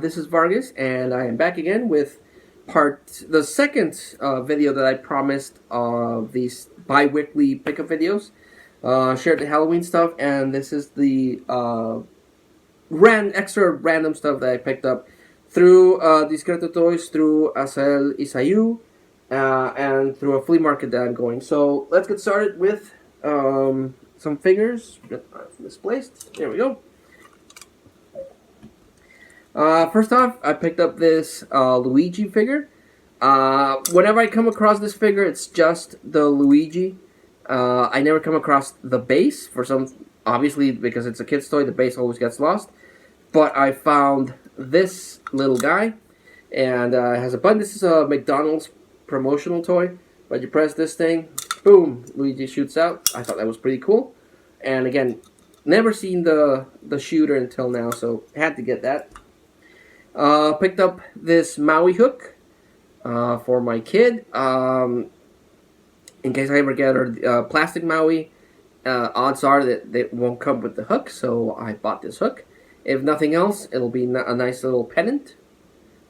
This is Vargas, and I am back again with the second video that I promised of these bi-weekly pickup videos. Shared the Halloween stuff, and this is the extra random stuff that I picked up through Discreto Toys, through Acel Isayu, and through a flea market that I'm going. So let's get started with some figures. Misplaced. There we go. First off, I picked up this Luigi figure. Whenever I come across this figure, it's just the Luigi. I never come across the base obviously because it's a kid's toy, the base always gets lost. But I found this little guy, and it has a button. This is a McDonald's promotional toy. But you press this thing, boom, Luigi shoots out. I thought that was pretty cool. And again, never seen the shooter until now, so had to get that. Picked up this Maui hook for my kid. In case I ever get her plastic Maui, odds are that they won't come with the hook, so I bought this hook. If nothing else, it'll be a nice little pendant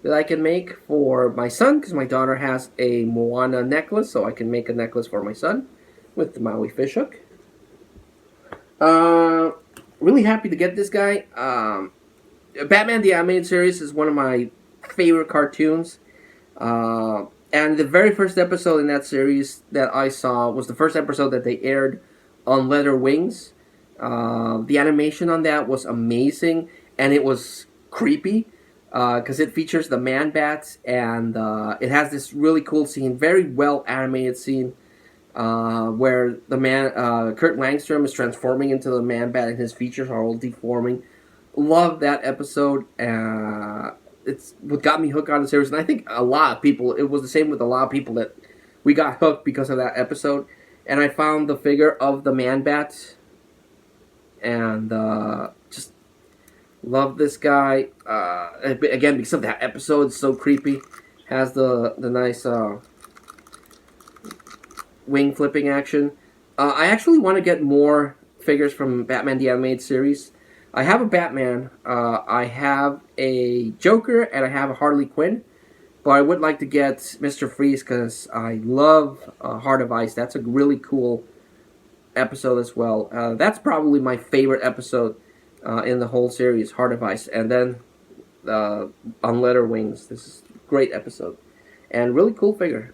that I can make for my son, because my daughter has a Moana necklace, so I can make a necklace for my son with the Maui fish hook. Really happy to get this guy. Batman the Animated Series is one of my favorite cartoons. And the very first episode in that series that I saw was the first episode that they aired on Leather Wings. The animation on that was amazing, and it was creepy because it features the Man-Bats, and it has this really cool scene, very well animated scene, where the Kurt Langstrom is transforming into the Man-Bat, and his features are all deforming. Love that episode. It's what got me hooked on the series, and I think a lot of people, it was the same with a lot of people, that we got hooked because of that episode. And I found the figure of the Man-Bat, and just love this guy. Again, because of that episode, it's so creepy. Has the nice wing flipping action. I actually want to get more figures from Batman the Animated Series. I have a Batman, I have a Joker, and I have a Harley Quinn. But I would like to get Mr. Freeze because I love Heart of Ice. That's a really cool episode as well. That's probably my favorite episode in the whole series, Heart of Ice. And then on Leather Wings. This is a great episode. And really cool figure.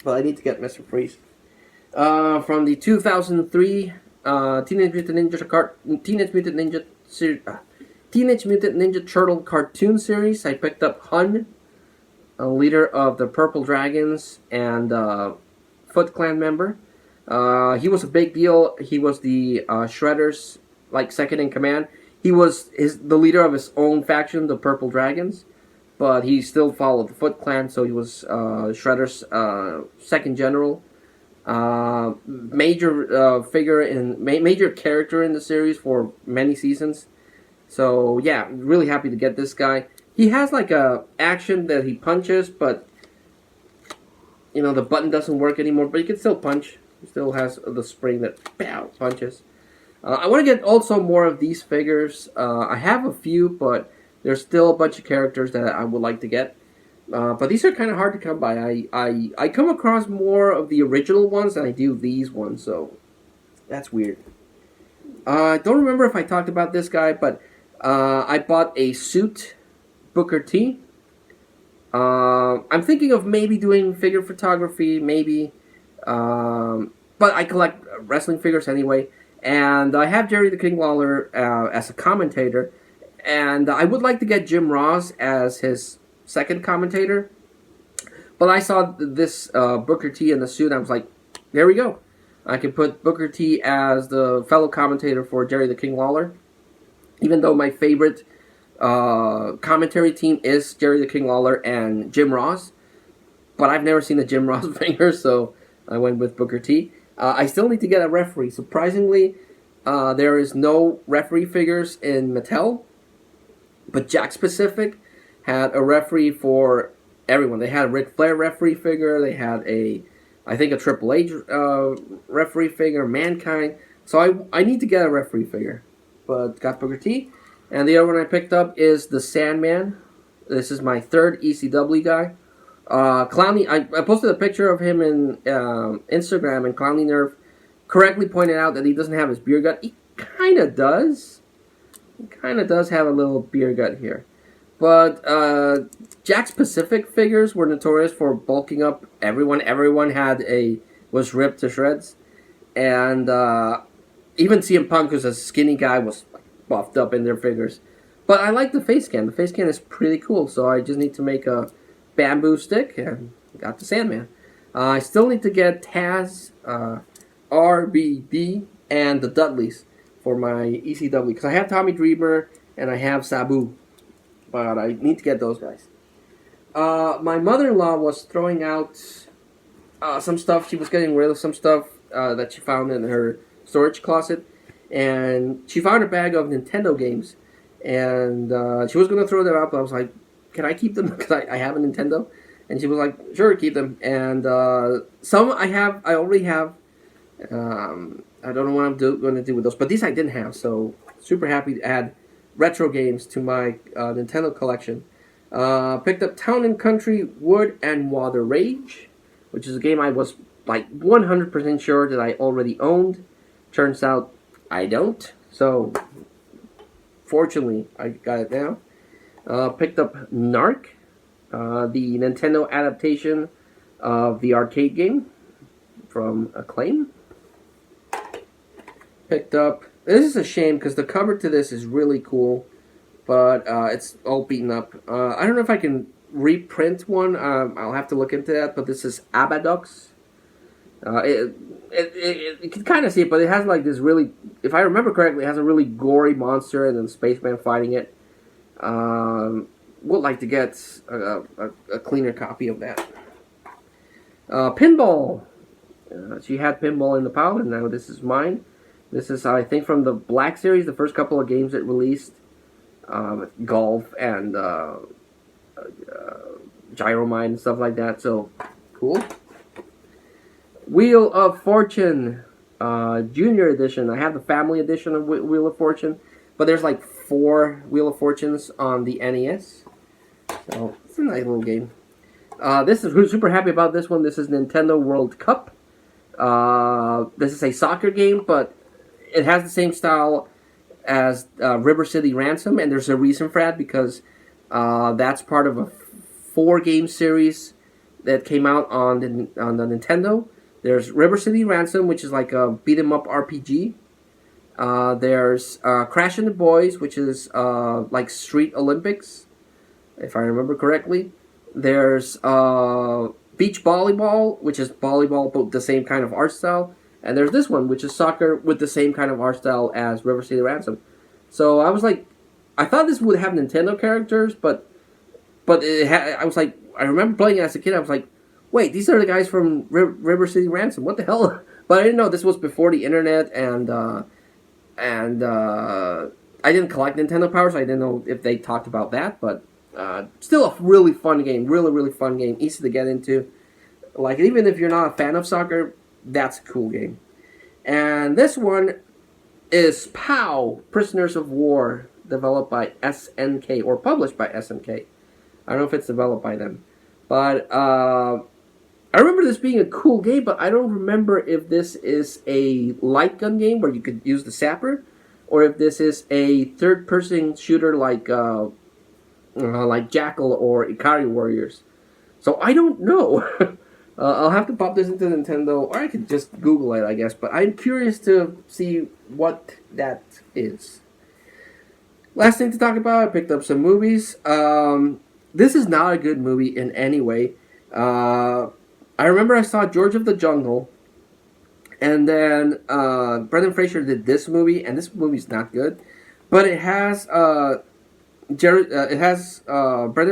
But I need to get Mr. Freeze. From the 2003 Teenage Mutant Ninja Turtle cartoon series, I picked up Hun, a leader of the Purple Dragons and Foot Clan member. He was a big deal. He was the Shredder's second in command. He was the leader of his own faction, the Purple Dragons, but he still followed the Foot Clan, so he was Shredder's second general. Major figure in major character in the series for many seasons. So yeah, really happy to get this guy. He has a action that he punches, but the button doesn't work anymore. But he can still punch. He still has the spring that punches. I want to get also more of these figures. I have a few, but there's still a bunch of characters that I would like to get. But these are kind of hard to come by. I come across more of the original ones than I do these ones, so that's weird. I don't remember if I talked about this guy, but I bought a suit Booker T. I'm thinking of maybe doing figure photography, maybe. But I collect wrestling figures anyway. And I have Jerry the King Lawler as a commentator. And I would like to get Jim Ross as his second commentator, but I saw this Booker T in the suit, and I was like, there we go. I can put Booker T as the fellow commentator for Jerry the King Lawler, even though my favorite commentary team is Jerry the King Lawler and Jim Ross, but I've never seen a Jim Ross figure, so I went with Booker T. I still need to get a referee. Surprisingly, there is no referee figures in Mattel, but Jakks Pacific had a referee for everyone. They had a Ric Flair referee figure. They had I think a Triple H referee figure, Mankind. So I need to get a referee figure. But got Booker T. And the other one I picked up is the Sandman This is my third ECW guy. Clowny, I posted a picture of him in Instagram, and Clowny Nerve correctly pointed out that he doesn't have his beer gut. He kind of does. He kind of does have a little beer gut here. But Jack's Pacific figures were notorious for bulking up everyone. Everyone was ripped to shreds, and even CM Punk, who's a skinny guy, was buffed up in their figures. But I like the face can. The face can is pretty cool. So I just need to make a bamboo stick and got the Sandman. I still need to get Taz, RBD, and the Dudleys for my ECW because I have Tommy Dreamer and I have Sabu, but I need to get those guys. My mother-in-law was throwing out some stuff. She was getting rid of some stuff that she found in her storage closet, and she found a bag of Nintendo games, and she was going to throw them out, but I was like, can I keep them because I have a Nintendo? And she was like, sure, keep them. And some I already have. I don't know what I'm going to do with those, but these I didn't have, so super happy to add retro games to my Nintendo collection. Picked up Town and Country Wood and Water Rage, which is a game I was like 100% sure that I already owned. Turns out I don't, so fortunately I got it now. Picked up Narc, the Nintendo adaptation of the arcade game from Acclaim. Picked up, this is a shame because the cover to this is really cool, but it's all beaten up. I don't know if I can reprint one. I'll have to look into that, but this is Abadox. You can kind of see it, but it has like this really, if I remember correctly, it has a really gory monster and then Spaceman fighting it. Would like to get a cleaner copy of that. Pinball. She had Pinball in the pile, and now this is mine. This is, I think, from the Black Series, the first couple of games it released. Golf and Gyromine and stuff like that, so cool. Wheel of Fortune Junior Edition. I have the Family Edition of Wheel of Fortune, but there's like 4 Wheel of Fortunes on the NES. So it's a nice little game. This is super happy about this one. This is Nintendo World Cup. This is a soccer game, but it has the same style as River City Ransom, and there's a reason for that because that's part of a 4-game series that came out on the Nintendo. There's River City Ransom, which is like a beat 'em up RPG. There's Crash and the Boys, which is like Street Olympics, if I remember correctly. There's Beach Volleyball, which is volleyball but the same kind of art style. And there's this one, which is soccer with the same kind of art style as River City Ransom. So I was like, I thought this would have Nintendo characters, but I was like, I remember playing it as a kid. I was like, wait, these are the guys from River City Ransom. What the hell? But I didn't know this was before the internet, and I didn't collect Nintendo Power, so I didn't know if they talked about that. But still a really fun game, really fun game, easy to get into. Like, even if you're not a fan of soccer, that's a cool game. And this one is POW, Prisoners of War, developed by SNK, or published by SNK. I don't know if it's developed by them. But I remember this being a cool game, but I don't remember if this is a light gun game where you could use the sapper, or if this is a third-person shooter like Jackal or Ikari Warriors. So I don't know. I'll have to pop this into Nintendo, or I could just Google it, I guess. But I'm curious to see what that is. Last thing to talk about, I picked up some movies. This is not a good movie in any way. I remember I saw George of the Jungle, and then Brendan Fraser did this movie, and this movie's not good. But it has Brendan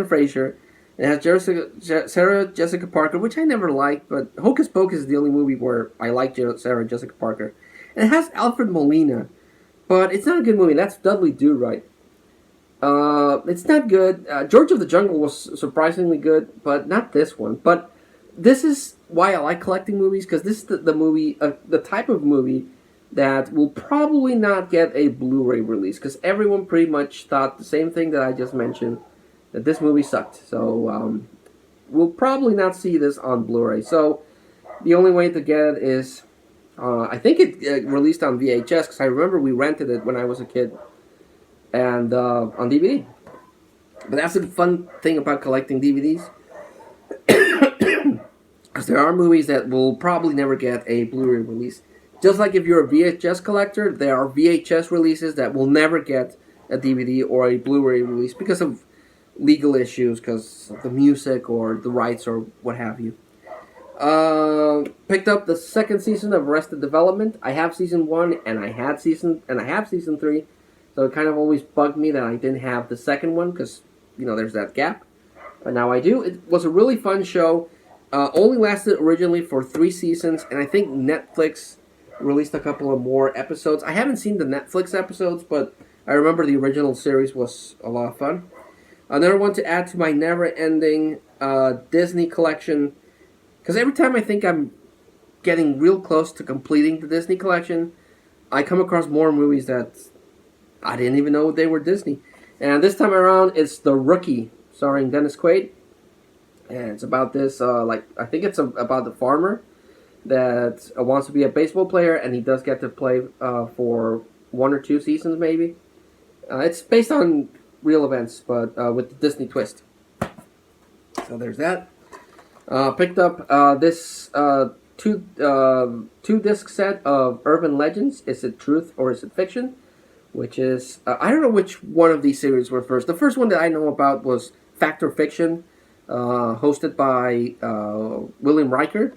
Fraser. It has Sarah Jessica Parker, which I never liked, but Hocus Pocus is the only movie where I like Sarah Jessica Parker. And it has Alfred Molina, but it's not a good movie. That's Dudley Do-Right. It's not good. George of the Jungle was surprisingly good, but not this one. But this is why I like collecting movies, because this is the movie, the type of movie that will probably not get a Blu-ray release, because everyone pretty much thought the same thing that I just mentioned. that this movie sucked. So we'll probably not see this on Blu-ray. So the only way to get it is, I think it released on VHS because I remember we rented it when I was a kid, and on DVD. But that's the fun thing about collecting DVDs, because there are movies that will probably never get a Blu-ray release. Just like if you're a VHS collector, there are VHS releases that will never get a DVD or a Blu-ray release because of legal issues, because of the music or the rights or what have you. Picked up the second season of Arrested Development. I have season 1 and I have season 3. So it kind of always bugged me that I didn't have the second one because, there's that gap. But now I do. It was a really fun show. Only lasted originally for 3 seasons, and I think Netflix released a couple of more episodes. I haven't seen the Netflix episodes, but I remember the original series was a lot of fun. Another one to add to my never-ending Disney collection, because every time I think I'm getting real close to completing the Disney collection, I come across more movies that I didn't even know they were Disney. And this time around, it's The Rookie, starring Dennis Quaid. And it's about this, I think it's about the farmer that wants to be a baseball player, and he does get to play for 1 or 2 seasons, maybe. It's based on real events, but with the Disney twist. So there's that. Picked up this two-disc set of Urban Legends. Is it truth or is it fiction? Which is, I don't know which one of these series were first. The first one that I know about was Fact or Fiction, hosted by William Riker.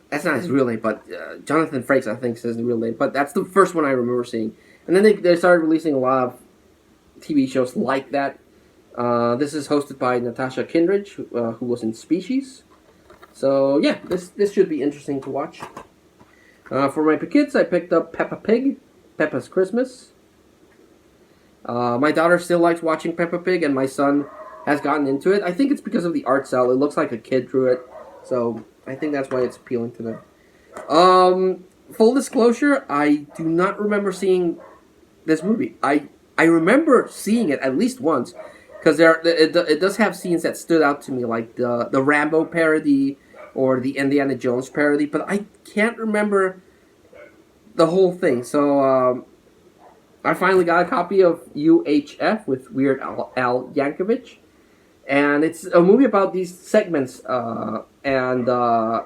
That's not his real name, but Jonathan Frakes, I think, is his real name. But that's the first one I remember seeing. And then they started releasing a lot of TV shows like that. This is hosted by Natasha Kindredge, who was in Species. So yeah, this should be interesting to watch. For my kids, I picked up Peppa Pig, Peppa's Christmas. My daughter still likes watching Peppa Pig, and my son has gotten into it. I think it's because of the art style. It looks like a kid drew it, so I think that's why it's appealing to them. Full disclosure, I do not remember seeing this movie. I remember seeing it at least once, because it does have scenes that stood out to me, like the Rambo parody or the Indiana Jones parody, but I can't remember the whole thing. So I finally got a copy of UHF with Weird Al Yankovic, and it's a movie about these segments, and I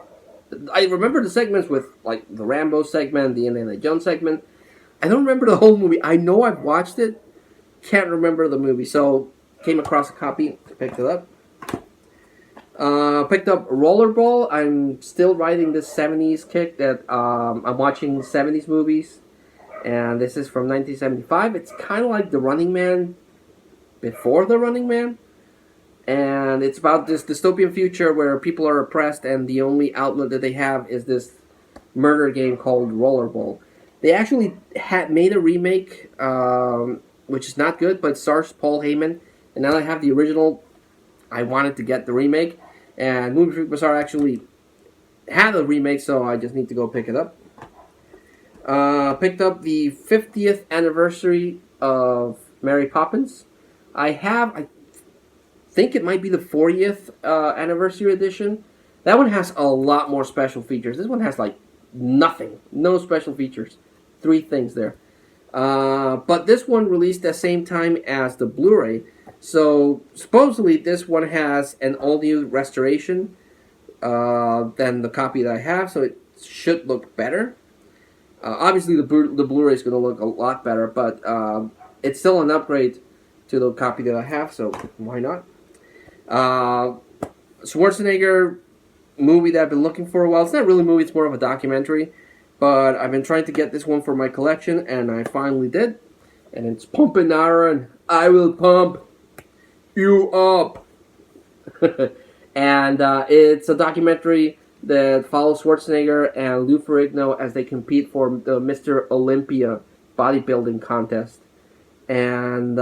remember the segments with like the Rambo segment, the Indiana Jones segment. I don't remember the whole movie. I know I've watched it, can't remember the movie. So came across a copy, picked it up. Picked up Rollerball. I'm still riding this 70s kick that I'm watching 70s movies. And this is from 1975. It's kind of like The Running Man before The Running Man. And it's about this dystopian future where people are oppressed and the only outlet that they have is this murder game called Rollerball. They actually made a remake, which is not good, but it stars Paul Heyman. And now I have the original. I wanted to get the remake. And Movie Freak Bazaar actually had a remake, so I just need to go pick it up. Picked up the 50th anniversary of Mary Poppins. I think it might be the 40th anniversary edition. That one has a lot more special features. This one has like nothing. No special features. 3 things there. But this one released at the same time as the Blu-ray. So supposedly this one has an all-new restoration than the copy that I have. So it should look better. Obviously the Blu-ray is going to look a lot better. But it's still an upgrade to the copy that I have. So why not? Schwarzenegger movie that I've been looking for a while. It's not really a movie, it's more of a documentary. But I've been trying to get this one for my collection, and I finally did. And it's Pumpin' Iron. I will pump you up. And it's a documentary that follows Schwarzenegger and Lou Ferrigno as they compete for the Mr. Olympia bodybuilding contest. And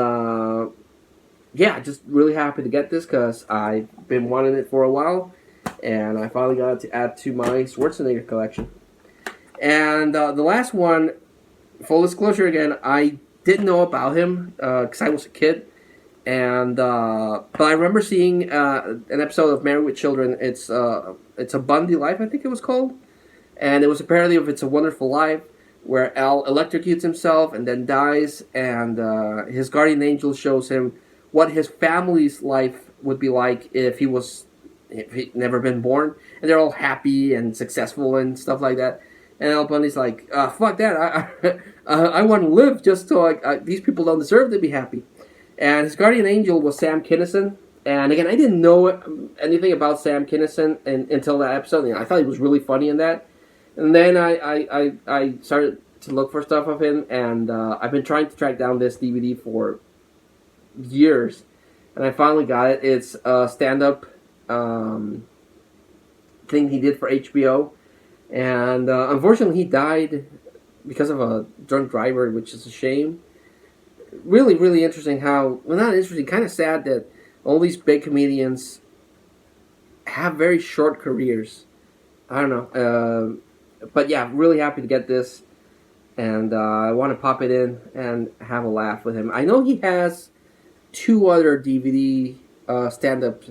yeah, just really happy to get this because I've been wanting it for a while. And I finally got it to add to my Schwarzenegger collection. And the last one, full disclosure again, I didn't know about him because I was a kid. And but I remember seeing an episode of Married with Children. It's a Bundy Life, I think it was called, and it was a parody of It's a Wonderful Life, where Al electrocutes himself and then dies, and his guardian angel shows him what his family's life would be like if he'd never been born, and they're all happy and successful and stuff like that. And Al Bundy's like, "Fuck that! I want to live just so these people don't deserve to be happy." And his guardian angel was Sam Kinison. And again, I didn't know anything about Sam Kinison until that episode. I thought he was really funny in that. And then I started to look for stuff of him, and I've been trying to track down this DVD for years, and I finally got it. It's a stand-up thing he did for HBO, and unfortunately he died because of a drunk driver, which is a shame. Really, really interesting how, well, not interesting, kind of sad that all these big comedians have very short careers. I don't know. But yeah, really happy to get this. And I want to pop it in and have a laugh with him. I know he has 2 other DVD stand-up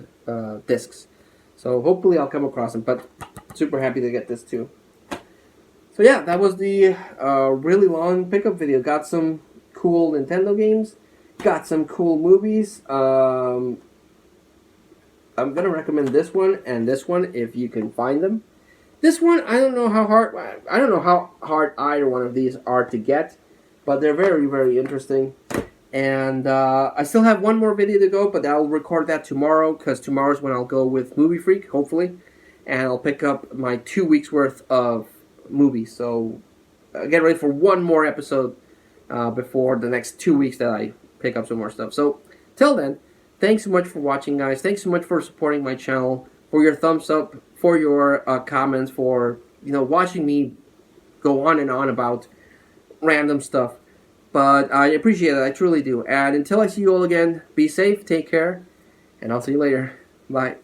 discs. So hopefully I'll come across them. But super happy to get this too. So yeah, that was the really long pickup video. Got some cool Nintendo games. Got some cool movies. I'm going to recommend this one and this one if you can find them. This one, I don't know how hard either one of these are to get, but they're very, very interesting. And I still have one more video to go, but I'll record that tomorrow, because tomorrow's when I'll go with Movie Freak, hopefully, and I'll pick up my 2 weeks worth of movies. So get ready for one more episode before the next 2 weeks that I pick up some more stuff. So till then, thanks so much for watching, guys. Thanks so much for supporting my channel, for your thumbs up, for your comments, for watching me go on and on about random stuff. But I appreciate it. I truly do. And until I see you all again, be safe, take care, and I'll see you later. Bye.